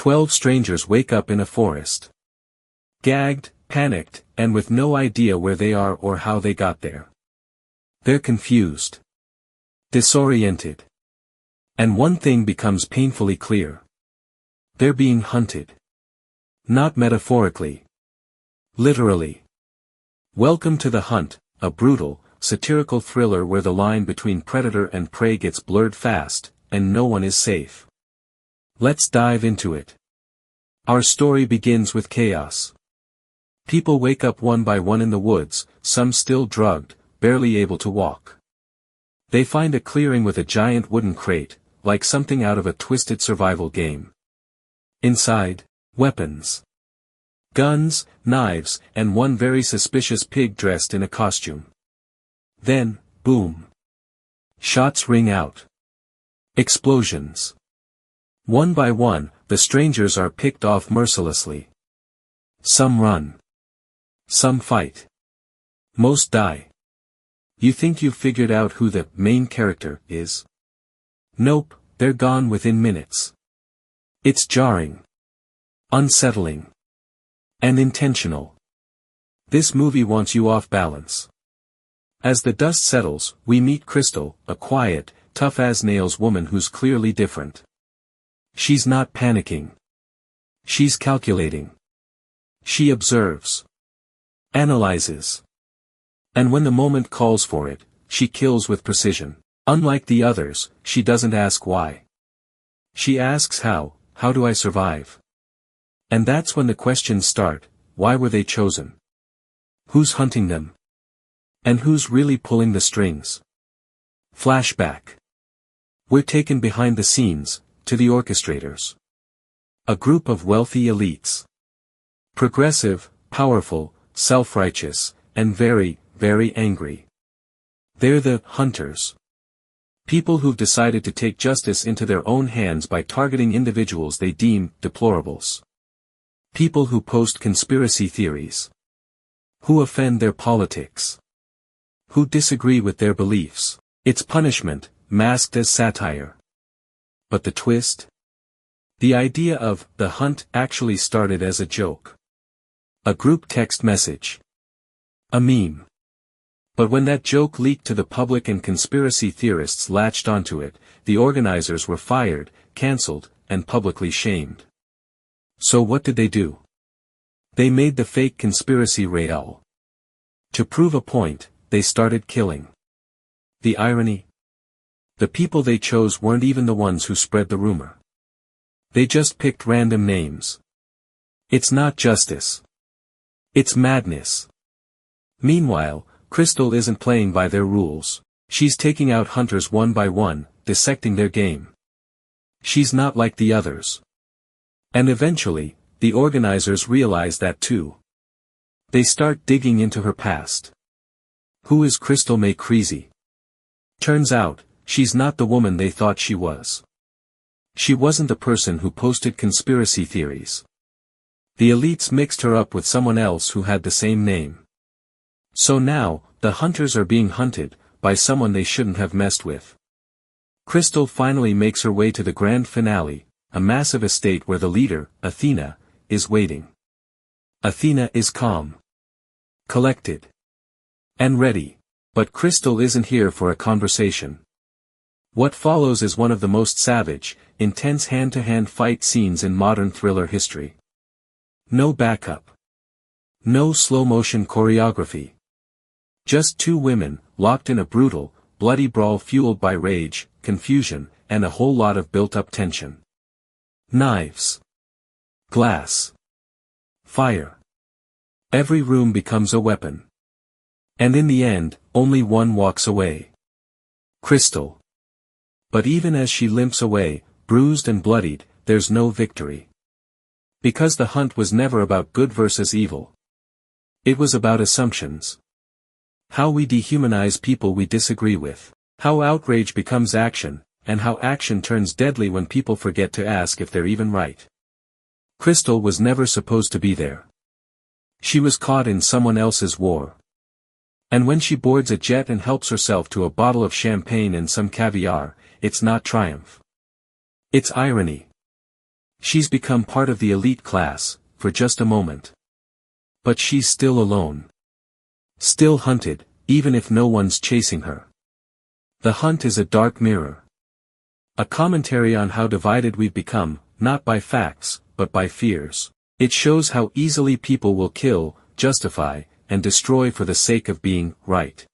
12 strangers wake up in a forest. Gagged, panicked, and with no idea where they are or how they got there. They're confused. Disoriented. And one thing becomes painfully clear. They're being hunted. Not metaphorically. Literally. Welcome to The Hunt, a brutal, satirical thriller where the line between predator and prey gets blurred fast, and no one is safe. Let's dive into it. Our story begins with chaos. People wake up one by one in the woods, some still drugged, barely able to walk. They find a clearing with a giant wooden crate, like something out of a twisted survival game. Inside, weapons. Guns, knives, and one very suspicious pig dressed in a costume. Then, boom. Shots ring out. Explosions. One by one, the strangers are picked off mercilessly. Some run. Some fight. Most die. You think you've figured out who the main character is? Nope, they're gone within minutes. It's jarring. Unsettling. And intentional. This movie wants you off balance. As the dust settles, we meet Crystal, a quiet, tough-as-nails woman who's clearly different. She's not panicking. She's calculating. She observes. Analyzes. And when the moment calls for it, she kills with precision. Unlike the others, she doesn't ask why. She asks how do I survive? And that's when the questions start: why were they chosen? Who's hunting them? And who's really pulling the strings? Flashback. We're taken behind the scenes, to the orchestrators. A group of wealthy elites. Progressive, powerful, self-righteous, and very, very angry. They're the hunters. People who've decided to take justice into their own hands by targeting individuals they deem deplorables. People who post conspiracy theories. Who offend their politics. Who disagree with their beliefs. It's punishment, masked as satire. But the twist? The idea of the hunt actually started as a joke. A group text message. A meme. But when that joke leaked to the public and conspiracy theorists latched onto it, the organizers were fired, cancelled, and publicly shamed. So what did they do? They made the fake conspiracy real. To prove a point, they started killing. The irony? The people they chose weren't even the ones who spread the rumor. They just picked random names. It's not justice. It's madness. Meanwhile, Crystal isn't playing by their rules. She's taking out hunters one by one, dissecting their game. She's not like the others. And eventually, the organizers realize that too. They start digging into her past. Who is Crystal May Creasy? Turns out, she's not the woman they thought she was. She wasn't the person who posted conspiracy theories. The elites mixed her up with someone else who had the same name. So now, the hunters are being hunted, by someone they shouldn't have messed with. Crystal finally makes her way to the grand finale, a massive estate where the leader, Athena, is waiting. Athena is calm. Collected. And ready. But Crystal isn't here for a conversation. What follows is one of the most savage, intense hand-to-hand fight scenes in modern thriller history. No backup. No slow-motion choreography. Just two women, locked in a brutal, bloody brawl fueled by rage, confusion, and a whole lot of built-up tension. Knives. Glass. Fire. Every room becomes a weapon. And in the end, only one walks away. Crystal. But even as she limps away, bruised and bloodied, there's no victory. Because the hunt was never about good versus evil. It was about assumptions. How we dehumanize people we disagree with. How outrage becomes action, and how action turns deadly when people forget to ask if they're even right. Crystal was never supposed to be there. She was caught in someone else's war. And when she boards a jet and helps herself to a bottle of champagne and some caviar, it's not triumph. It's irony. She's become part of the elite class, for just a moment. But she's still alone. Still hunted, even if no one's chasing her. The hunt is a dark mirror. A commentary on how divided we've become, not by facts, but by fears. It shows how easily people will kill, justify, and destroy for the sake of being right.